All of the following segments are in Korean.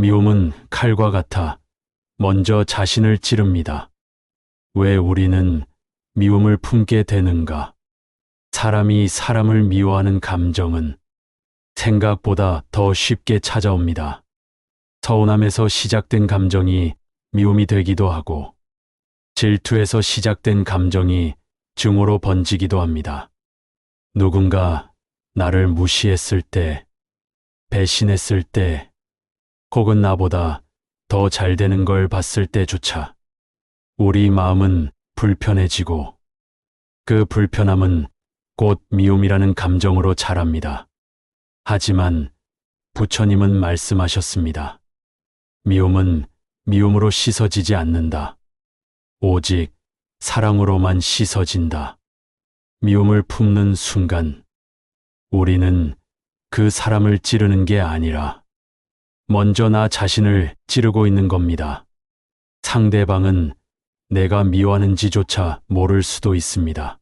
미움은 칼과 같아 먼저 자신을 찌릅니다. 왜 우리는 미움을 품게 되는가? 사람이 사람을 미워하는 감정은 생각보다 더 쉽게 찾아옵니다. 서운함에서 시작된 감정이 미움이 되기도 하고, 질투에서 시작된 감정이 증오로 번지기도 합니다. 누군가 나를 무시했을 때, 배신했을 때, 혹은 나보다 더 잘 되는 걸 봤을 때조차 우리 마음은 불편해지고, 그 불편함은 곧 미움이라는 감정으로 자랍니다. 하지만 부처님은 말씀하셨습니다. 미움은 미움으로 씻어지지 않는다. 오직 사랑으로만 씻어진다. 미움을 품는 순간 우리는 그 사람을 찌르는 게 아니라 먼저 나 자신을 찌르고 있는 겁니다. 상대방은 내가 미워하는지조차 모를 수도 있습니다.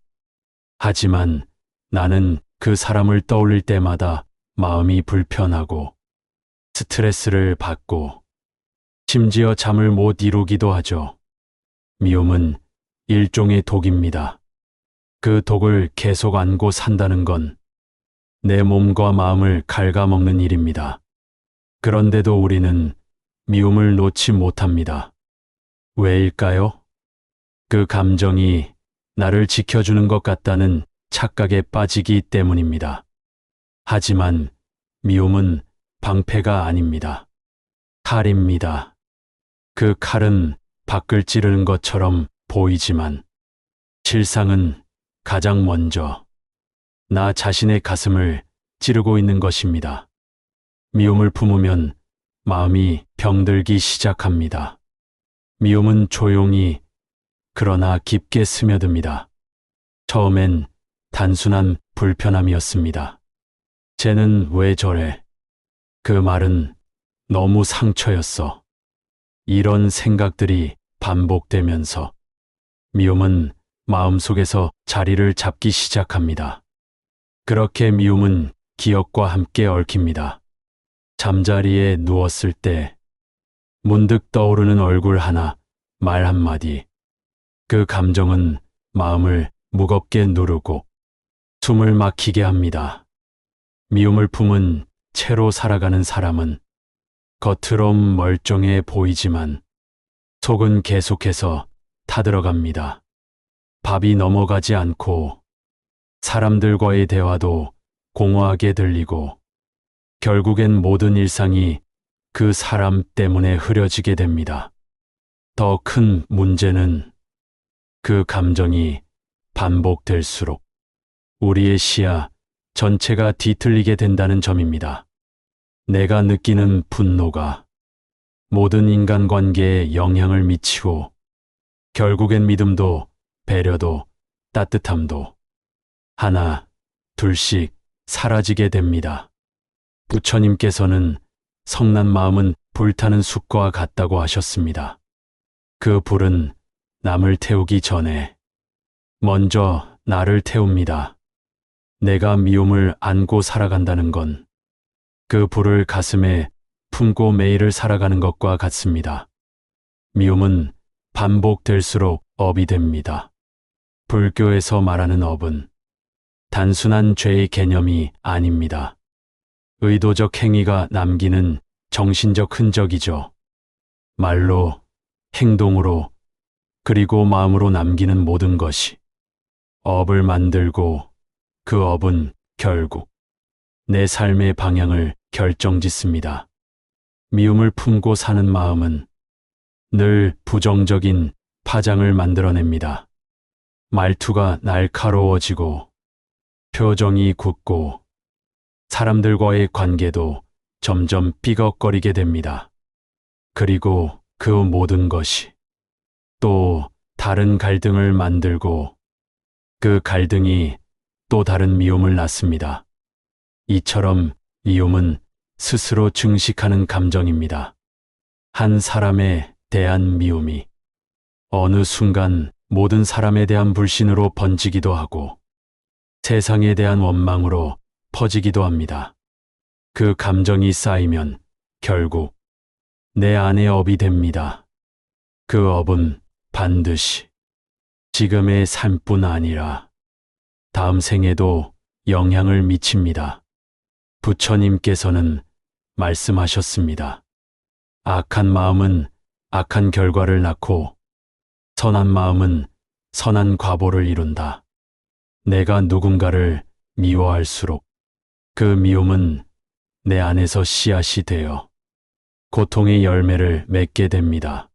하지만 나는 그 사람을 떠올릴 때마다 마음이 불편하고 스트레스를 받고 심지어 잠을 못 이루기도 하죠. 미움은 일종의 독입니다. 그 독을 계속 안고 산다는 건 내 몸과 마음을 갉아먹는 일입니다. 그런데도 우리는 미움을 놓지 못합니다. 왜일까요? 그 감정이 나를 지켜주는 것 같다는 착각에 빠지기 때문입니다. 하지만 미움은 방패가 아닙니다. 칼입니다. 그 칼은 밖을 찌르는 것처럼 보이지만 실상은 가장 먼저 나 자신의 가슴을 찌르고 있는 것입니다. 미움을 품으면 마음이 병들기 시작합니다. 미움은 조용히 그러나 깊게 스며듭니다. 처음엔 단순한 불편함이었습니다. 쟤는 왜 저래? 그 말은 너무 상처였어. 이런 생각들이 반복되면서 미움은 마음속에서 자리를 잡기 시작합니다. 그렇게 미움은 기억과 함께 얽힙니다. 잠자리에 누웠을 때 문득 떠오르는 얼굴 하나, 말 한마디. 그 감정은 마음을 무겁게 누르고 숨을 막히게 합니다. 미움을 품은 채로 살아가는 사람은 겉으론 멀쩡해 보이지만 속은 계속해서 타들어갑니다. 밥이 넘어가지 않고 사람들과의 대화도 공허하게 들리고 결국엔 모든 일상이 그 사람 때문에 흐려지게 됩니다. 더 큰 문제는 그 감정이 반복될수록 우리의 시야 전체가 뒤틀리게 된다는 점입니다. 내가 느끼는 분노가 모든 인간관계에 영향을 미치고 결국엔 믿음도 배려도 따뜻함도 하나, 둘씩 사라지게 됩니다. 부처님께서는 성난 마음은 불타는 숲과 같다고 하셨습니다. 그 불은 남을 태우기 전에 먼저 나를 태웁니다. 내가 미움을 안고 살아간다는 건 그 불을 가슴에 품고 매일을 살아가는 것과 같습니다. 미움은 반복될수록 업이 됩니다. 불교에서 말하는 업은 단순한 죄의 개념이 아닙니다. 의도적 행위가 남기는 정신적 흔적이죠. 말로, 행동으로, 그리고 마음으로 남기는 모든 것이 업을 만들고 그 업은 결국 내 삶의 방향을 결정짓습니다. 미움을 품고 사는 마음은 늘 부정적인 파장을 만들어냅니다. 말투가 날카로워지고 표정이 굳고 사람들과의 관계도 점점 삐걱거리게 됩니다. 그리고 그 모든 것이 또 다른 갈등을 만들고 그 갈등이 또 다른 미움을 낳습니다. 이처럼 미움은 스스로 증식하는 감정입니다. 한 사람에 대한 미움이 어느 순간 모든 사람에 대한 불신으로 번지기도 하고 세상에 대한 원망으로 퍼지기도 합니다. 그 감정이 쌓이면 결국 내 안에 업이 됩니다. 그 업은 반드시 지금의 삶뿐 아니라 다음 생에도 영향을 미칩니다. 부처님께서는 말씀하셨습니다. 악한 마음은 악한 결과를 낳고 선한 마음은 선한 과보를 이룬다. 내가 누군가를 미워할수록 그 미움은 내 안에서 씨앗이 되어 고통의 열매를 맺게 됩니다.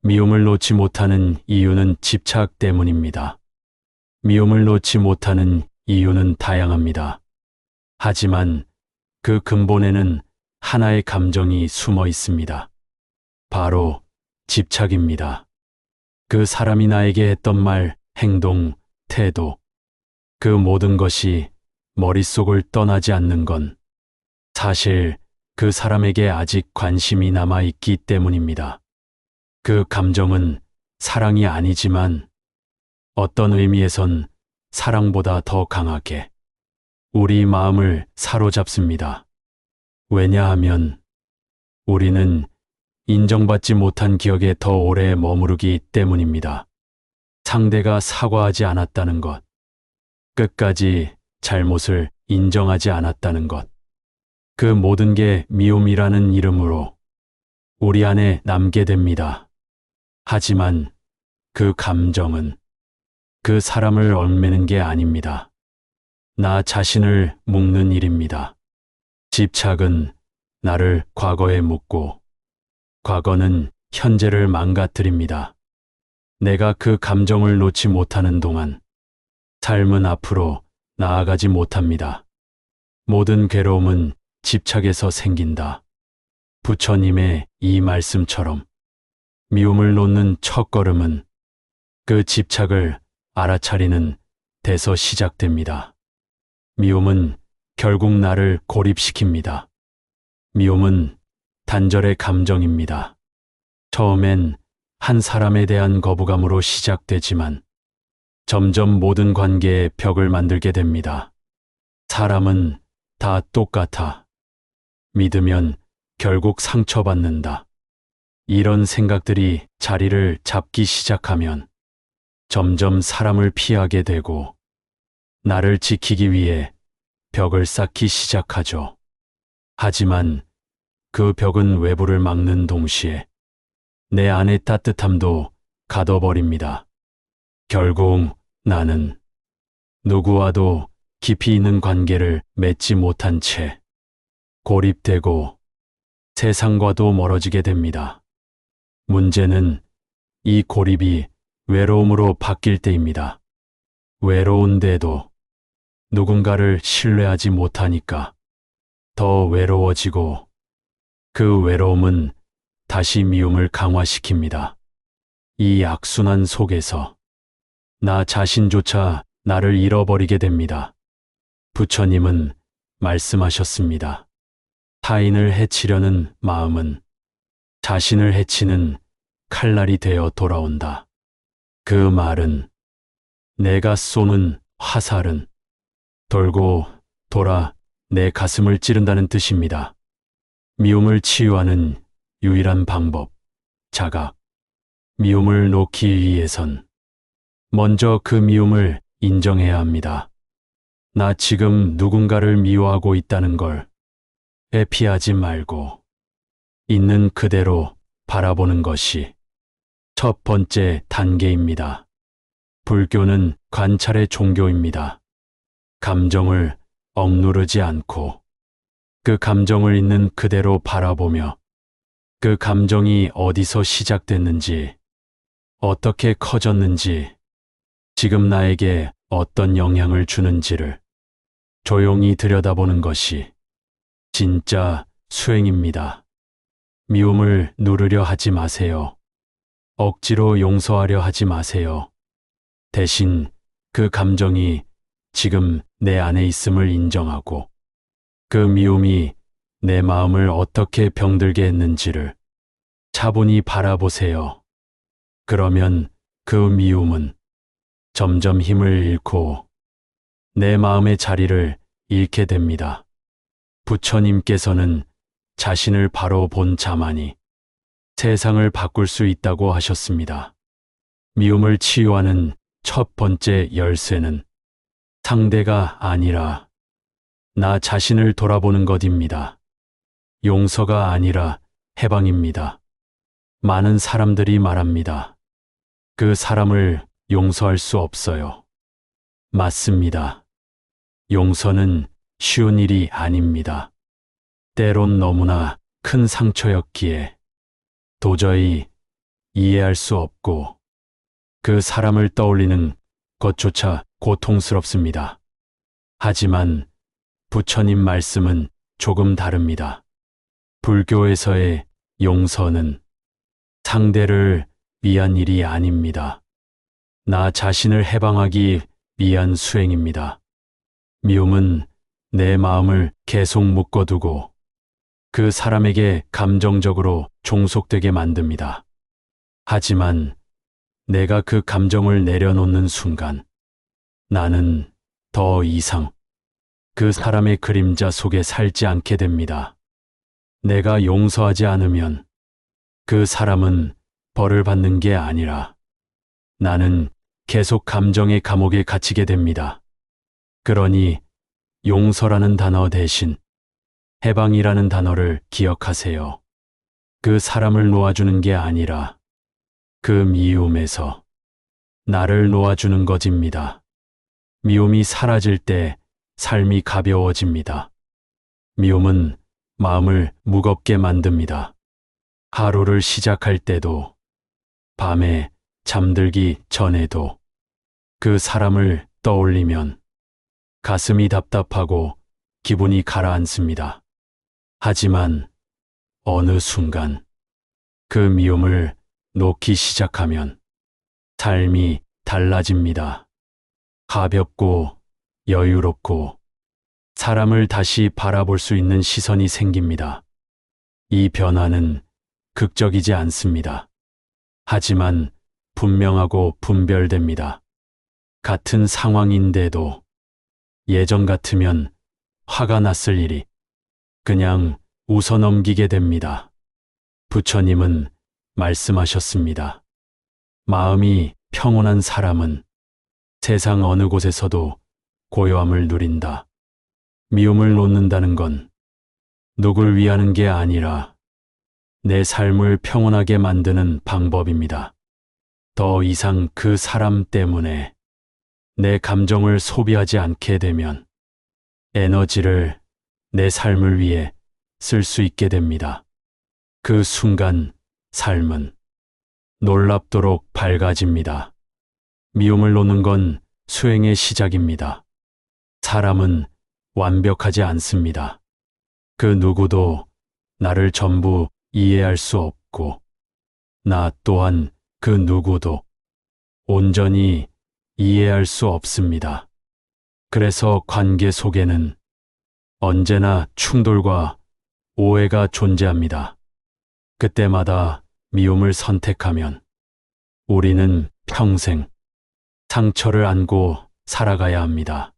미움을 놓지 못하는 이유는 집착 때문입니다. 미움을 놓지 못하는 이유는 다양합니다. 하지만 그 근본에는 하나의 감정이 숨어 있습니다. 바로 집착입니다. 그 사람이 나에게 했던 말, 행동, 태도, 그 모든 것이 머릿속을 떠나지 않는 건 사실 그 사람에게 아직 관심이 남아 있기 때문입니다. 그 감정은 사랑이 아니지만 어떤 의미에선 사랑보다 더 강하게 우리 마음을 사로잡습니다. 왜냐하면 우리는 인정받지 못한 기억에 더 오래 머무르기 때문입니다. 상대가 사과하지 않았다는 것, 끝까지 잘못을 인정하지 않았다는 것, 그 모든 게 미움이라는 이름으로 우리 안에 남게 됩니다. 하지만 그 감정은 그 사람을 얽매는 게 아닙니다. 나 자신을 묶는 일입니다. 집착은 나를 과거에 묶고 과거는 현재를 망가뜨립니다. 내가 그 감정을 놓지 못하는 동안 삶은 앞으로 나아가지 못합니다. 모든 괴로움은 집착에서 생긴다. 부처님의 이 말씀처럼 미움을 놓는 첫걸음은 그 집착을 알아차리는 데서 시작됩니다. 미움은 결국 나를 고립시킵니다. 미움은 단절의 감정입니다. 처음엔 한 사람에 대한 거부감으로 시작되지만 점점 모든 관계에 벽을 만들게 됩니다. 사람은 다 똑같아. 믿으면 결국 상처받는다. 이런 생각들이 자리를 잡기 시작하면 점점 사람을 피하게 되고 나를 지키기 위해 벽을 쌓기 시작하죠. 하지만 그 벽은 외부를 막는 동시에 내 안의 따뜻함도 가둬버립니다. 결국 나는 누구와도 깊이 있는 관계를 맺지 못한 채 고립되고 세상과도 멀어지게 됩니다. 문제는 이 고립이 외로움으로 바뀔 때입니다. 외로운데도 누군가를 신뢰하지 못하니까 더 외로워지고 그 외로움은 다시 미움을 강화시킵니다. 이 악순환 속에서 나 자신조차 나를 잃어버리게 됩니다. 부처님은 말씀하셨습니다. 타인을 해치려는 마음은 자신을 해치는 칼날이 되어 돌아온다. 그 말은 내가 쏘는 화살은 돌고 돌아 내 가슴을 찌른다는 뜻입니다. 미움을 치유하는 유일한 방법, 자각. 미움을 놓기 위해선 먼저 그 미움을 인정해야 합니다. 나 지금 누군가를 미워하고 있다는 걸 회피하지 말고 있는 그대로 바라보는 것이 첫 번째 단계입니다. 불교는 관찰의 종교입니다. 감정을 억누르지 않고 그 감정을 있는 그대로 바라보며 그 감정이 어디서 시작됐는지, 어떻게 커졌는지, 지금 나에게 어떤 영향을 주는지를 조용히 들여다보는 것이 진짜 수행입니다. 미움을 누르려 하지 마세요. 억지로 용서하려 하지 마세요. 대신 그 감정이 지금 내 안에 있음을 인정하고 그 미움이 내 마음을 어떻게 병들게 했는지를 차분히 바라보세요. 그러면 그 미움은 점점 힘을 잃고 내 마음의 자리를 잃게 됩니다. 부처님께서는 자신을 바로 본 자만이 세상을 바꿀 수 있다고 하셨습니다. 미움을 치유하는 첫 번째 열쇠는 상대가 아니라 나 자신을 돌아보는 것입니다. 용서가 아니라 해방입니다. 많은 사람들이 말합니다. 그 사람을 용서할 수 없어요. 맞습니다. 용서는 쉬운 일이 아닙니다. 때론 너무나 큰 상처였기에 도저히 이해할 수 없고 그 사람을 떠올리는 것조차 고통스럽습니다. 하지만 부처님 말씀은 조금 다릅니다. 불교에서의 용서는 상대를 위한 일이 아닙니다. 나 자신을 해방하기 위한 수행입니다. 미움은 내 마음을 계속 묶어두고 그 사람에게 감정적으로 종속되게 만듭니다. 하지만 내가 그 감정을 내려놓는 순간 나는 더 이상 그 사람의 그림자 속에 살지 않게 됩니다. 내가 용서하지 않으면 그 사람은 벌을 받는 게 아니라 나는 계속 감정의 감옥에 갇히게 됩니다. 그러니 용서라는 단어 대신 해방이라는 단어를 기억하세요. 그 사람을 놓아주는 게 아니라 그 미움에서 나를 놓아주는 것입니다. 미움이 사라질 때 삶이 가벼워집니다. 미움은 마음을 무겁게 만듭니다. 하루를 시작할 때도 밤에 잠들기 전에도 그 사람을 떠올리면 가슴이 답답하고 기분이 가라앉습니다. 하지만 어느 순간 그 미움을 놓기 시작하면 삶이 달라집니다. 가볍고 여유롭고 사람을 다시 바라볼 수 있는 시선이 생깁니다. 이 변화는 극적이지 않습니다. 하지만 분명하고 분별됩니다. 같은 상황인데도 예전 같으면 화가 났을 일이 그냥 웃어 넘기게 됩니다. 부처님은 말씀하셨습니다. 마음이 평온한 사람은 세상 어느 곳에서도 고요함을 누린다. 미움을 놓는다는 건 누굴 위하는 게 아니라 내 삶을 평온하게 만드는 방법입니다. 더 이상 그 사람 때문에 내 감정을 소비하지 않게 되면 에너지를 내 삶을 위해 쓸 수 있게 됩니다. 그 순간 삶은 놀랍도록 밝아집니다. 미움을 놓는 건 수행의 시작입니다. 사람은 완벽하지 않습니다. 그 누구도 나를 전부 이해할 수 없고 나 또한 그 누구도 온전히 이해할 수 없습니다. 그래서 관계 속에는 언제나 충돌과 오해가 존재합니다. 그때마다 미움을 선택하면 우리는 평생 상처를 안고 살아가야 합니다.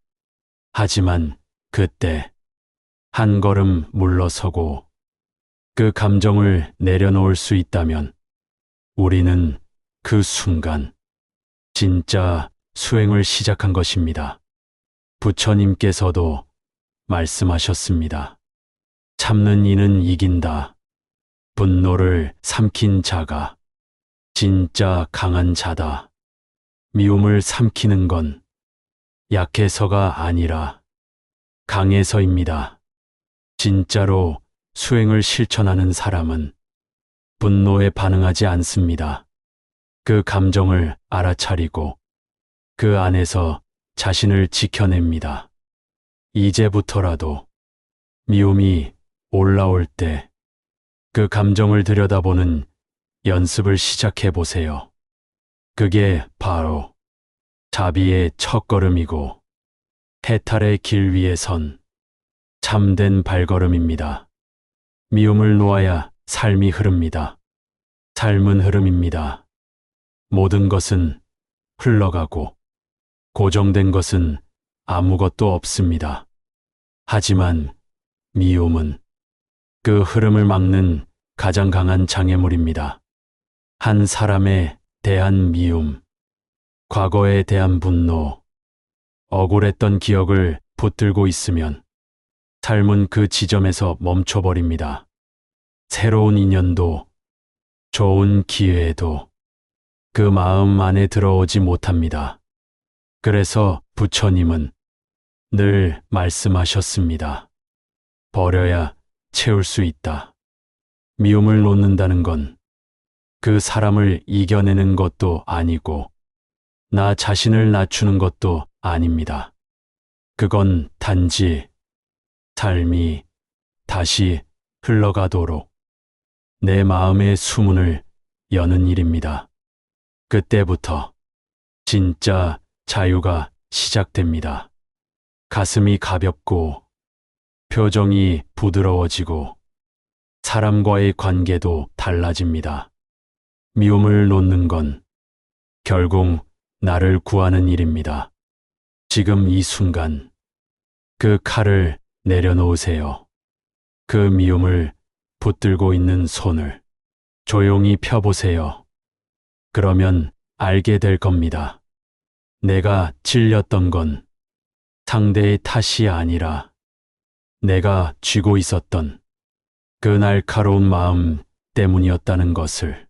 하지만 그때 한 걸음 물러서고 그 감정을 내려놓을 수 있다면 우리는 그 순간 진짜 수행을 시작한 것입니다. 부처님께서도 말씀하셨습니다. 참는 이는 이긴다. 분노를 삼킨 자가 진짜 강한 자다. 미움을 삼키는 건 약해서가 아니라 강해서입니다. 진짜로 수행을 실천하는 사람은 분노에 반응하지 않습니다. 그 감정을 알아차리고 그 안에서 자신을 지켜냅니다. 이제부터라도 미움이 올라올 때 그 감정을 들여다보는 연습을 시작해 보세요. 그게 바로 자비의 첫걸음이고 해탈의 길 위에 선 참된 발걸음입니다. 미움을 놓아야 삶이 흐릅니다. 삶은 흐름입니다. 모든 것은 흘러가고 고정된 것은 아무것도 없습니다. 하지만 미움은 그 흐름을 막는 가장 강한 장애물입니다. 한 사람에 대한 미움, 과거에 대한 분노, 억울했던 기억을 붙들고 있으면 삶은 그 지점에서 멈춰버립니다. 새로운 인연도, 좋은 기회도 그 마음 안에 들어오지 못합니다. 그래서 부처님은 늘 말씀하셨습니다. 버려야 채울 수 있다. 미움을 놓는다는 건 그 사람을 이겨내는 것도 아니고 나 자신을 낮추는 것도 아닙니다. 그건 단지 삶이 다시 흘러가도록 내 마음의 수문을 여는 일입니다. 그때부터 진짜 자유가 시작됩니다. 가슴이 가볍고 표정이 부드러워지고 사람과의 관계도 달라집니다. 미움을 놓는 건 결국 나를 구하는 일입니다. 지금 이 순간 그 칼을 내려놓으세요. 그 미움을 붙들고 있는 손을 조용히 펴보세요. 그러면 알게 될 겁니다. 내가 찔렸던 건 상대의 탓이 아니라 내가 쥐고 있었던 그 날카로운 마음 때문이었다는 것을.